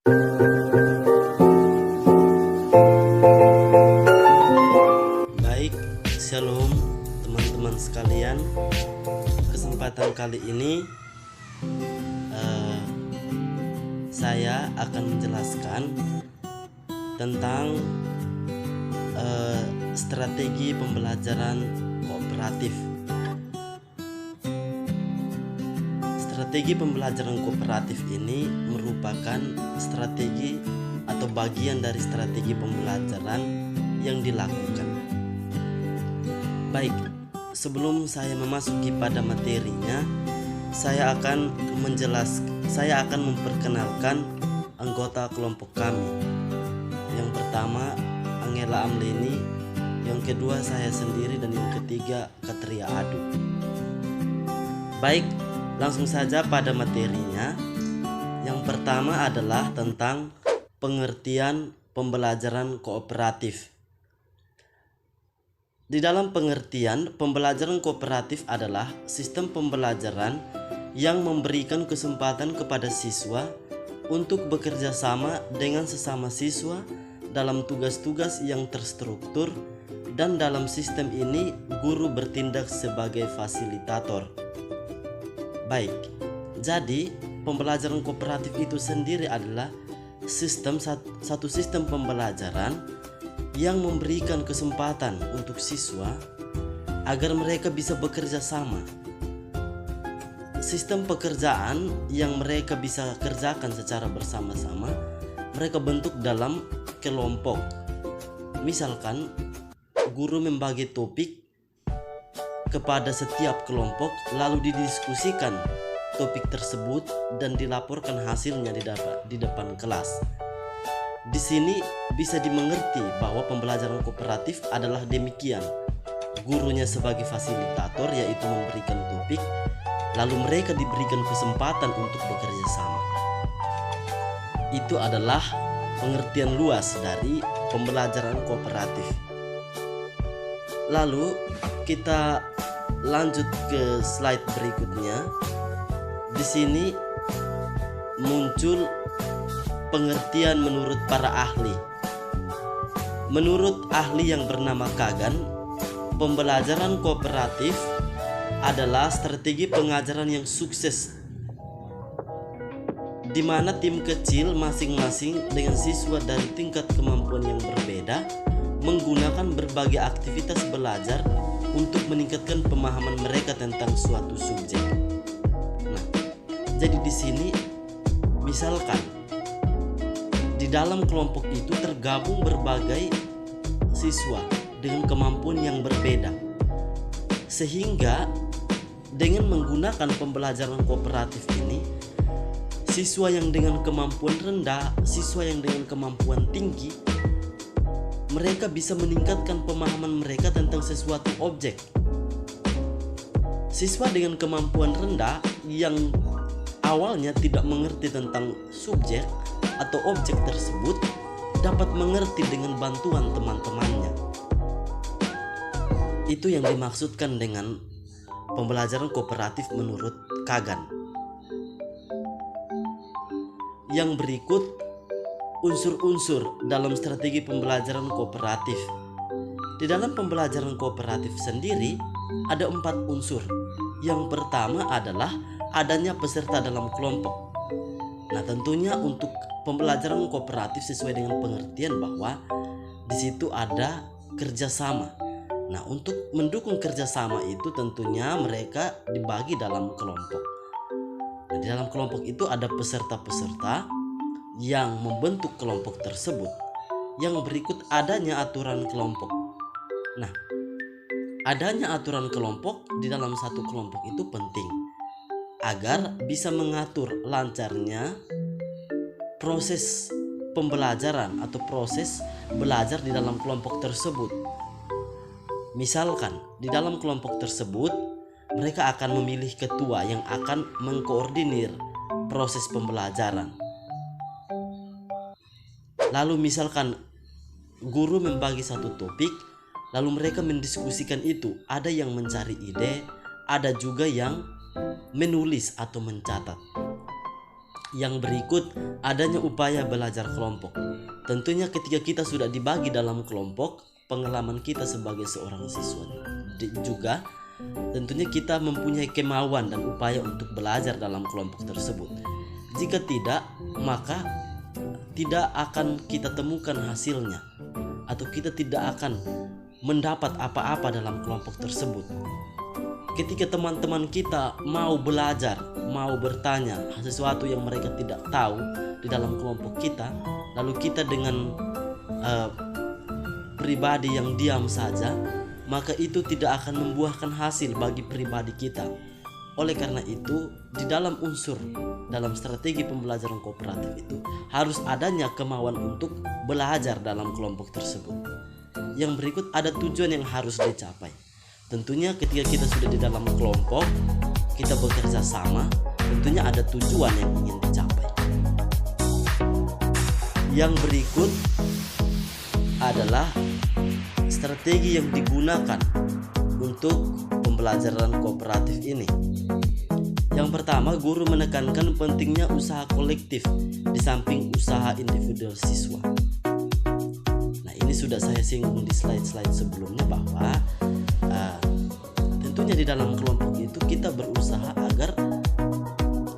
Baik, shalom teman-teman sekalian. Kesempatan kali ini saya akan menjelaskan tentang strategi pembelajaran kooperatif. Strategi pembelajaran kooperatif ini merupakan strategi atau bagian dari strategi pembelajaran yang dilakukan. Baik, sebelum saya memasuki pada materinya, saya akan memperkenalkan anggota kelompok kami. Yang pertama Angela Amleni, yang kedua saya sendiri, dan yang ketiga Katria Adu. Baik, langsung saja pada materinya. Yang pertama adalah tentang pengertian pembelajaran kooperatif. Di dalam pengertian, pembelajaran kooperatif adalah sistem pembelajaran yang memberikan kesempatan kepada siswa untuk bekerja sama dengan sesama siswa dalam tugas-tugas yang terstruktur, dan dalam sistem ini guru bertindak sebagai fasilitator. Baik, jadi pembelajaran kooperatif itu sendiri adalah satu sistem pembelajaran yang memberikan kesempatan untuk siswa agar mereka bisa bekerja sama. Sistem pekerjaan yang mereka bisa kerjakan secara bersama-sama mereka bentuk dalam kelompok. Misalkan guru membagi topik kepada setiap kelompok, lalu didiskusikan topik tersebut dan dilaporkan hasilnya di depan kelas. Di sini bisa dimengerti bahwa pembelajaran kooperatif adalah demikian. Gurunya sebagai fasilitator, yaitu memberikan topik, lalu mereka diberikan kesempatan untuk bekerja sama. Itu adalah pengertian luas dari pembelajaran kooperatif. Lalu kita lanjut ke slide berikutnya. Di sini muncul pengertian menurut para ahli. Menurut ahli yang bernama Kagan, pembelajaran kooperatif adalah strategi pengajaran yang sukses, di mana tim kecil masing-masing dengan siswa dari tingkat kemampuan yang berbeda menggunakan berbagai aktivitas belajar untuk meningkatkan pemahaman mereka tentang suatu subjek. Nah, jadi di sini misalkan di dalam kelompok itu tergabung berbagai siswa dengan kemampuan yang berbeda, sehingga dengan menggunakan pembelajaran kooperatif ini, siswa yang dengan kemampuan rendah, siswa yang dengan kemampuan tinggi, mereka bisa meningkatkan pemahaman mereka tentang sesuatu objek. Siswa dengan kemampuan rendah yang awalnya tidak mengerti tentang subjek atau objek tersebut dapat mengerti dengan bantuan teman-temannya. Itu yang dimaksudkan dengan pembelajaran kooperatif menurut Kagan. Yang berikut unsur-unsur dalam strategi pembelajaran kooperatif. Di dalam pembelajaran kooperatif sendiri ada 4 unsur. Yang pertama adalah adanya peserta dalam kelompok. Nah, tentunya untuk pembelajaran kooperatif sesuai dengan pengertian bahwa di situ ada kerjasama. Nah, untuk mendukung kerjasama itu tentunya mereka dibagi dalam kelompok. Nah, di dalam kelompok itu ada peserta-peserta yang membentuk kelompok tersebut. Yang berikut adanya aturan kelompok. Nah, adanya aturan kelompok di dalam satu kelompok itu penting agar bisa mengatur lancarnya proses pembelajaran atau proses belajar di dalam kelompok tersebut. Misalkan di dalam kelompok tersebut mereka akan memilih ketua yang akan mengkoordinir proses pembelajaran. Lalu misalkan guru membagi satu topik, lalu mereka mendiskusikan itu. Ada yang mencari ide, ada juga yang menulis atau mencatat. Yang berikut, adanya upaya belajar kelompok. Tentunya ketika kita sudah dibagi dalam kelompok, pengalaman kita sebagai seorang siswa juga tentunya kita mempunyai kemauan dan upaya untuk belajar dalam kelompok tersebut. Jika tidak, maka tidak akan kita temukan hasilnya, atau kita tidak akan mendapat apa-apa dalam kelompok tersebut. Ketika teman-teman kita mau belajar, mau bertanya sesuatu yang mereka tidak tahu di dalam kelompok kita, lalu kita dengan pribadi yang diam saja, maka itu tidak akan membuahkan hasil bagi pribadi kita. Oleh karena itu, di dalam unsur dalam strategi pembelajaran kooperatif itu harus adanya kemauan untuk belajar dalam kelompok tersebut. Yang berikut, ada tujuan yang harus dicapai. Tentunya ketika kita sudah di dalam kelompok, kita bekerja sama, tentunya ada tujuan yang ingin dicapai. Yang berikut adalah strategi yang digunakan untuk pembelajaran kooperatif ini. Yang pertama, guru menekankan pentingnya usaha kolektif di samping usaha individual siswa. Nah, ini sudah saya singgung di slide-slide sebelumnya bahwa tentunya di dalam kelompok itu kita berusaha agar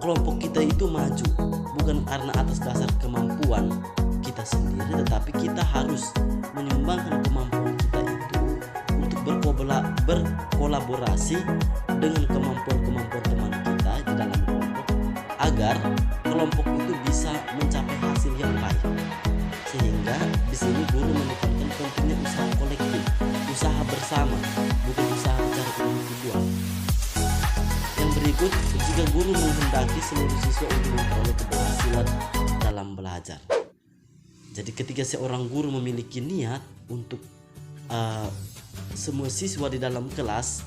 kelompok kita itu maju, bukan karena atas dasar kemampuan kita sendiri, tetapi kita harus menyumbangkan kemampuan kita itu untuk berkolaborasi dengan kemampuan-kemampuan teman kita di dalam kelompok, agar kelompok itu bisa mencapai hasil yang baik. Sehingga di sini guru menekankan pentingnya usaha kolektif, usaha bersama, bukan usaha secara individual. Yang berikut, jika guru menghendaki seluruh siswa untuk memperoleh keberhasilan dalam belajar. Jadi ketika seorang guru memiliki niat untuk semua siswa di dalam kelas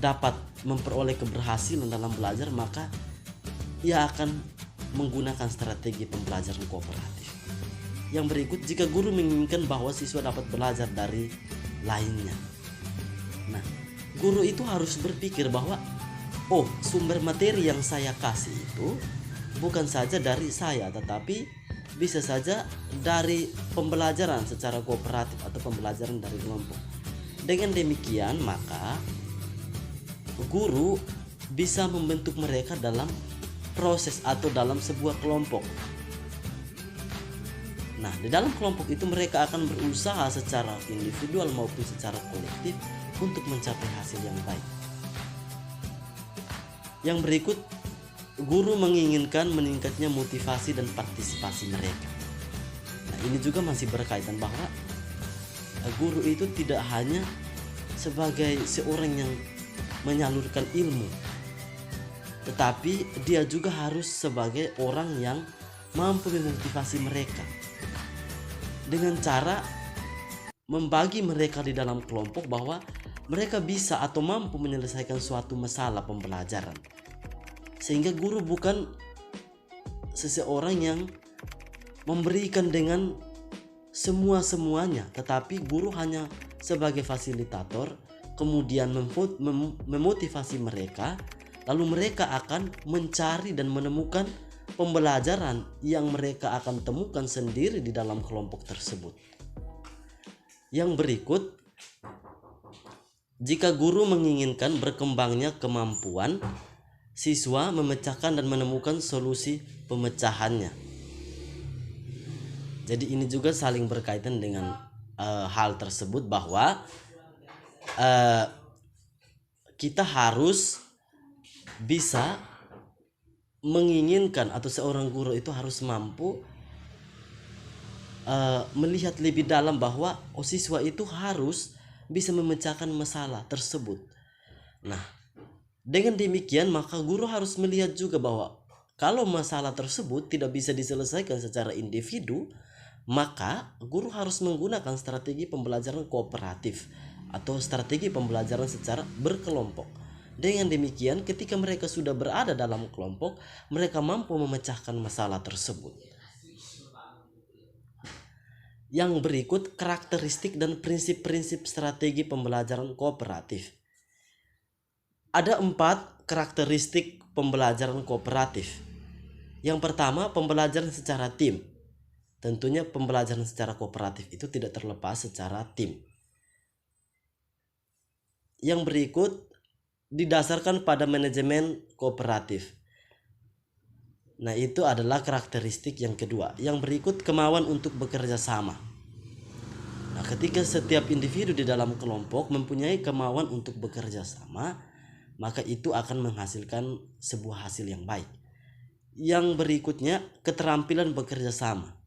dapat memperoleh keberhasilan dalam belajar, maka ia akan menggunakan strategi pembelajaran kooperatif. Yang berikut, jika guru menginginkan bahwa siswa dapat belajar dari lainnya. Nah, guru itu harus berpikir bahwa sumber materi yang saya kasih itu bukan saja dari saya, tetapi bisa saja dari pembelajaran secara kooperatif atau pembelajaran dari kelompok. Dengan demikian, maka guru bisa membentuk mereka dalam proses atau dalam sebuah kelompok. Nah, di dalam kelompok itu mereka akan berusaha secara individual maupun secara kolektif untuk mencapai hasil yang baik. Yang berikut, guru menginginkan meningkatnya motivasi dan partisipasi mereka. Nah, ini juga masih berkaitan bahwa guru itu tidak hanya sebagai seorang yang menyalurkan ilmu, tetapi dia juga harus sebagai orang yang mampu memotivasi mereka dengan cara membagi mereka di dalam kelompok bahwa mereka bisa atau mampu menyelesaikan suatu masalah pembelajaran. Sehingga guru bukan seseorang yang memberikan dengan semua-semuanya, tetapi guru hanya sebagai fasilitator, kemudian memotivasi mereka, lalu mereka akan mencari dan menemukan pembelajaran yang mereka akan temukan sendiri di dalam kelompok tersebut. Yang berikut, jika guru menginginkan berkembangnya kemampuan siswa memecahkan dan menemukan solusi pemecahannya. Jadi ini juga saling berkaitan dengan hal tersebut bahwa kita harus bisa menginginkan, atau seorang guru itu harus mampu melihat lebih dalam bahwa siswa itu harus bisa memecahkan masalah tersebut. Nah, dengan demikian maka guru harus melihat juga bahwa kalau masalah tersebut tidak bisa diselesaikan secara individu, maka guru harus menggunakan strategi pembelajaran kooperatif atau strategi pembelajaran secara berkelompok. Dengan demikian, ketika mereka sudah berada dalam kelompok, mereka mampu memecahkan masalah tersebut. Yang berikut, karakteristik dan prinsip-prinsip strategi pembelajaran kooperatif. Ada 4 karakteristik pembelajaran kooperatif. Yang pertama, pembelajaran secara tim. Tentunya pembelajaran secara kooperatif itu tidak terlepas secara tim. Yang berikut didasarkan pada manajemen kooperatif. Nah, itu adalah karakteristik yang kedua. Yang berikut, kemauan untuk bekerja sama. Nah, ketika setiap individu di dalam kelompok mempunyai kemauan untuk bekerja sama, maka itu akan menghasilkan sebuah hasil yang baik. Yang berikutnya, keterampilan bekerja sama.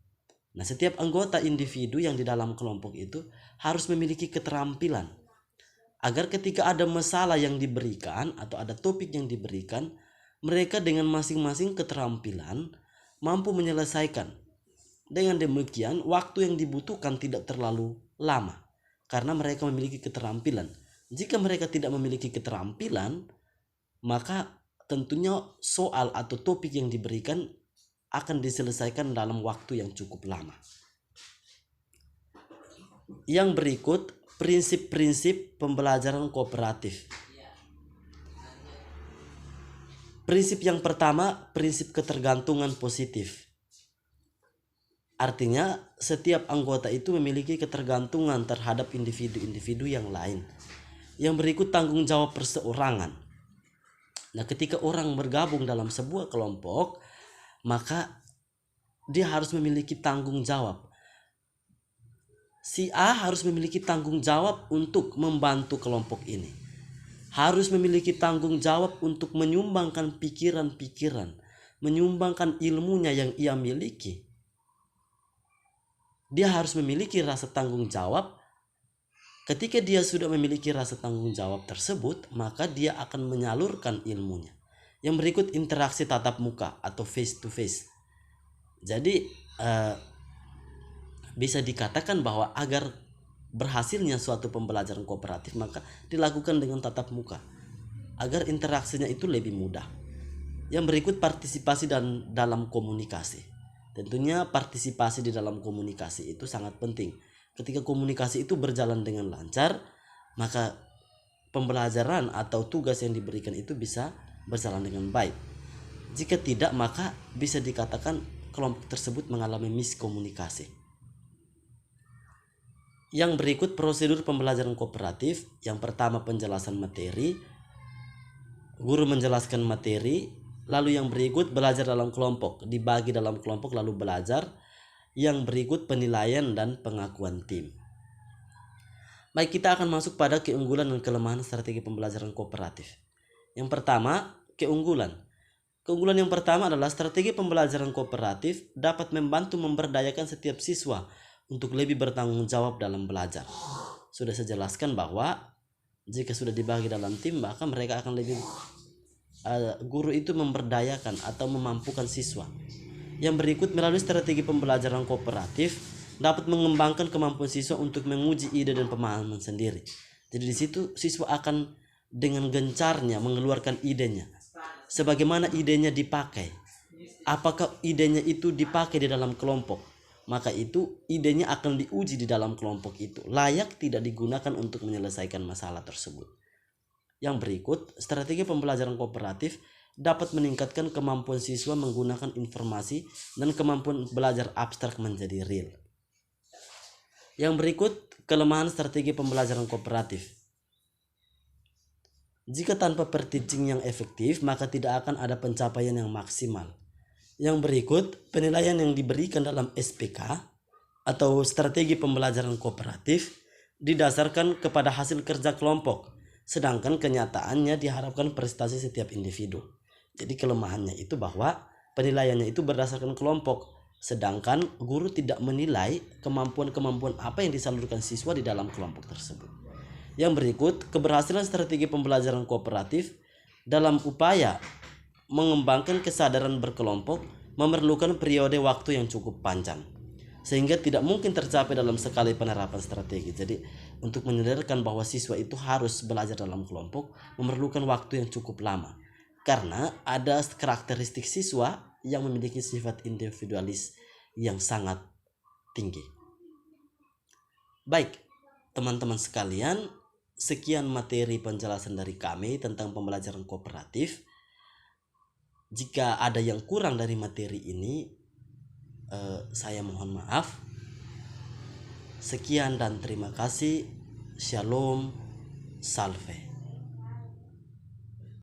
Nah, setiap anggota individu yang di dalam kelompok itu harus memiliki keterampilan agar ketika ada masalah yang diberikan atau ada topik yang diberikan, mereka dengan masing-masing keterampilan mampu menyelesaikan. Dengan demikian, waktu yang dibutuhkan tidak terlalu lama karena mereka memiliki keterampilan. Jika mereka tidak memiliki keterampilan, maka tentunya soal atau topik yang diberikan akan diselesaikan dalam waktu yang cukup lama. Yang berikut, prinsip-prinsip pembelajaran kooperatif. Prinsip yang pertama, prinsip ketergantungan positif. Artinya, setiap anggota itu memiliki ketergantungan terhadap individu-individu yang lain. Yang berikut, tanggung jawab perseorangan. Nah, ketika orang bergabung dalam sebuah kelompok, maka dia harus memiliki tanggung jawab. Si A harus memiliki tanggung jawab untuk membantu kelompok ini. Harus memiliki tanggung jawab untuk menyumbangkan pikiran-pikiran, menyumbangkan ilmunya yang ia miliki. Dia harus memiliki rasa tanggung jawab. Ketika dia sudah memiliki rasa tanggung jawab tersebut, maka dia akan menyalurkan ilmunya. Yang berikut, interaksi tatap muka atau face to face. Jadi bisa dikatakan bahwa agar berhasilnya suatu pembelajaran kooperatif maka dilakukan dengan tatap muka agar interaksinya itu lebih mudah. Yang berikut, partisipasi dan dalam komunikasi. Tentunya partisipasi di dalam komunikasi itu sangat penting. Ketika komunikasi itu berjalan dengan lancar, maka pembelajaran atau tugas yang diberikan itu bisa berjalan dengan baik. Jika tidak, maka bisa dikatakan kelompok tersebut mengalami miskomunikasi. Yang berikut, prosedur pembelajaran kooperatif. Yang pertama, penjelasan materi. Guru menjelaskan materi. Lalu yang berikut, belajar dalam kelompok. Dibagi dalam kelompok lalu belajar. Yang berikut, penilaian dan pengakuan tim. Baik, kita akan masuk pada keunggulan dan kelemahan strategi pembelajaran kooperatif. Yang pertama, keunggulan. Keunggulan yang pertama adalah strategi pembelajaran kooperatif dapat membantu memberdayakan setiap siswa untuk lebih bertanggung jawab dalam belajar. Sudah saya jelaskan bahwa jika sudah dibagi dalam tim, maka mereka akan lebih guru itu memberdayakan atau memampukan siswa. Yang berikut, melalui strategi pembelajaran kooperatif dapat mengembangkan kemampuan siswa untuk menguji ide dan pemahaman sendiri. Jadi di situ siswa akan dengan gencarnya mengeluarkan idenya. Sebagaimana idenya dipakai, apakah idenya itu dipakai di dalam kelompok, maka itu idenya akan diuji di dalam kelompok itu layak tidak digunakan untuk menyelesaikan masalah tersebut. Yang berikut, strategi pembelajaran kooperatif dapat meningkatkan kemampuan siswa menggunakan informasi dan kemampuan belajar abstrak menjadi real. Yang berikut, kelemahan strategi pembelajaran kooperatif. Jika tanpa per-teaching yang efektif, maka tidak akan ada pencapaian yang maksimal. Yang berikut, penilaian yang diberikan dalam SPK atau strategi pembelajaran kooperatif didasarkan kepada hasil kerja kelompok, sedangkan kenyataannya diharapkan prestasi setiap individu. Jadi kelemahannya itu bahwa penilaiannya itu berdasarkan kelompok, sedangkan guru tidak menilai kemampuan-kemampuan apa yang disalurkan siswa di dalam kelompok tersebut. Yang berikut, keberhasilan strategi pembelajaran kooperatif dalam upaya mengembangkan kesadaran berkelompok memerlukan periode waktu yang cukup panjang, sehingga tidak mungkin tercapai dalam sekali penerapan strategi. Jadi untuk menyadarkan bahwa siswa itu harus belajar dalam kelompok memerlukan waktu yang cukup lama, karena ada karakteristik siswa yang memiliki sifat individualis yang sangat tinggi. Baik, teman-teman sekalian, sekian materi penjelasan dari kami tentang pembelajaran kooperatif. Jika ada yang kurang dari materi ini, saya mohon maaf. Sekian dan terima kasih. Shalom, salve.